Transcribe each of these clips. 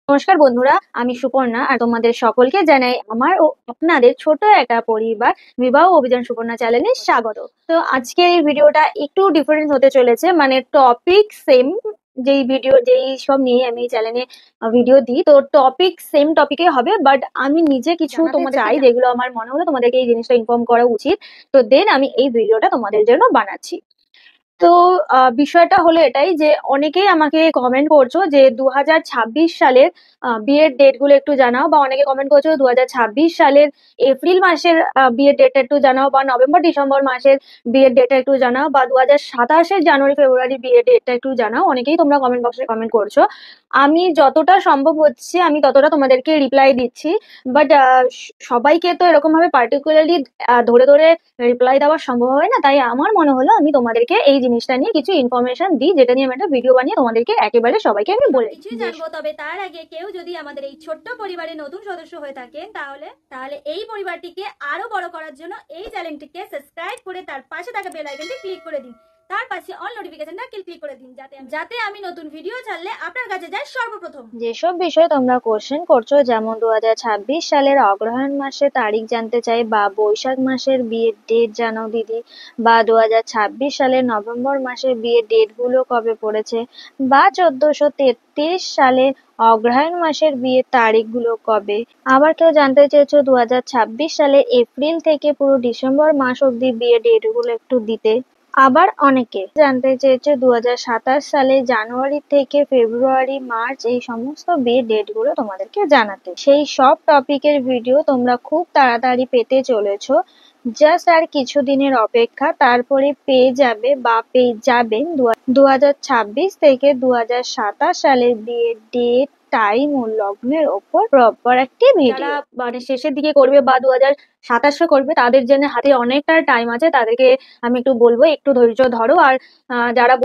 নমস্কার বন্ধুরা, আমি সুপর্ণা আর তোমাদের সকলকে জানাই আমার ও আপনাদের ছোট একটা পরিবার বিবাহ অভিযান সুপর্ণা চ্যানেলে স্বাগত। তো আজকের এই ভিডিওটা একটু ডিফারেন্ট হতে চলেছে, মানে টপিক সেম, যেই সব নিয়ে আমি চ্যানেলে ভিডিও দিই, তো টপিক সেম টপিকে হবে, বাট আমি নিজে কিছু তোমাদের চাই যেগুলো আমার মনে হলো তোমাদেরকে এই জিনিসটা ইনফর্ম করা উচিত। তো দেন আমি এই ভিডিওটা তোমাদের জন্য বানাচ্ছি। তো বিষয়টা হলো এটাই যে অনেকেই আমাকে কমেন্ট করছো যে 2026 সালের বিয়ের ডেট গুলো একটু জানাও, বা অনেকে কমেন্ট করছো 2026 সালের এপ্রিল মাসের বিয়ের ডেটটা একটু জানাও, বা নভেম্বর ডিসেম্বর মাসের বিয়ের ডেটটা একটু জানাও, বা 2027-এর জানুয়ারি ফেব্রুয়ারি বিয়ের ডেটটা একটু জানাও। অনেকেই তোমরা কমেন্ট বক্সে কমেন্ট করছো। আমি যতটা সম্ভব হচ্ছে আমি ততটা তোমাদেরকে রিপ্লাই দিচ্ছি, বাট সবাইকে তো এরকম ভাবে পার্টিকুলারলি ধরে ধরে রিপ্লাই দেওয়া সম্ভব হয় না। তাই আমার মনে হলো আমি তোমাদেরকে এই জিনিসটা নিয়ে কিছু ইনফরমেশন দিই, যেটা নিয়ে আমি একটা ভিডিও বানিয়ে তোমাদেরকে একেবারে সবাইকে আমি বলে কিছুই জানবো। তবে তার আগে কেউ যদি আমাদের এই ছোট্ট পরিবারে নতুন সদস্য হয়ে থাকেন তাহলে এই পরিবারটিকে আরো বড় করার জন্য এই চ্যানেলটিকে সাবস্ক্রাইব করে তার পাশে থাকা বেল আইকনটি ক্লিক করে দিন, তার পাশে অল নোটিফিকেশনটা ক্লিক করে দিন, যাতে আমি নতুন ভিডিও ছাড়লে আপনার কাছে যায় সর্বপ্রথম। যেসব বিষয়ে তোমরা কোশ্চেন করছো, যেমন 2026 সালের অগ্রহায়ণ মাসে তারিখ জানতে চাই, বা বৈশাখ মাসের বিয়ের ডেট জানাও দিদি, বা 2026 সালের নভেম্বর মাসের বিয়ের ডেট গুলো কবে পড়েছে, বা 1433 সালের অগ্রহায়ণ মাসের বিয়ের তারিখগুলো কবে। আবার কেউ জানতে চেয়েছো 2026 সালে এপ্রিল থেকে পুরো ডিসেম্বর মাস অব্দি বিয়ের ডেট গুলো একটু দিতে। আবার অনেকে জানতে চেয়েছে 2027 সালে জানুয়ারি থেকে ফেব্রুয়ারি মার্চ এই সমস্ত বিয়ের ডেট গুলো তোমাদেরকে জানাতে। সেই সব টপিকের ভিডিও তোমরা খুব তাড়াতাড়ি পেতে চলেছো। জাস্ট আর কিছুদিনের অপেক্ষা, তারপরে পেয়ে যাবে বা পেয়ে যাবেন 2026 থেকে 2027 সালের বিয়ের ডেট, টাইম ও লগ্নের ওপর প্রপার একটি ভিডিও। যারা মানে শেষের দিকে করবে বা 2027 করবে, তাদের জন্য হাতে অনেকটা টাইম আছে, তাদেরকে আমি একটু বলবো একটু ধৈর্য ধরো। আর যারা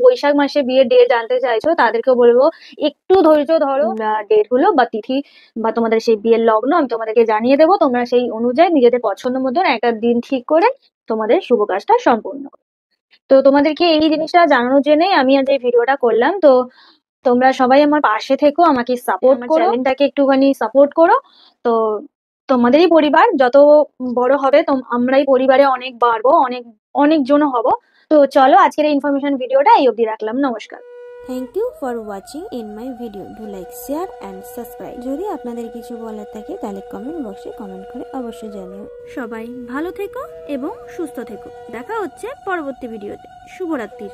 বৈশাখ মাসে বিয়ের ডেট জানতে চাইছো, তাদেরকে বলবো একটু ধৈর্য ধরো। ডেট গুলো বা তিথি বা তোমাদের সেই বিয়ের লগ্ন আমি তোমাদেরকে জানিয়ে দেবো। তোমরা সেই অনুযায়ী নিজেদের পছন্দ মতন একটা দিন ঠিক করে তোমাদের শুভ কাজটা সম্পূর্ণ করো। তো তোমাদেরকে এই জিনিসটা জানানোর জন্যই আমি আজ এই ভিডিওটা করলাম। তো তোমরা সবাই আমার পাশে থেকো, আমাকে সাপোর্ট করো, চ্যানেলটাকে একটুখানি সাপোর্ট করো। তো তোমাদেরই পরিবার যত বড় হবে, আমরাই পরিবারে অনেক বাড়বো, অনেক অনেক জন হব। তো চলো আজকের এই ইনফরমেশন ভিডিওটা এই অবধি রাখলাম। নমস্কার। Thank you for watching in my video. Do like, share and subscribe. যদি আপনাদের কিছু বলার থাকে তাহলে কমেন্ট বক্সে কমেন্ট করে অবশ্যই জানিও। সবাই ভালো থেকো এবং সুস্থ থেকো। দেখা হচ্ছে পরবর্তী ভিডিওতে। শুভরাত্রি।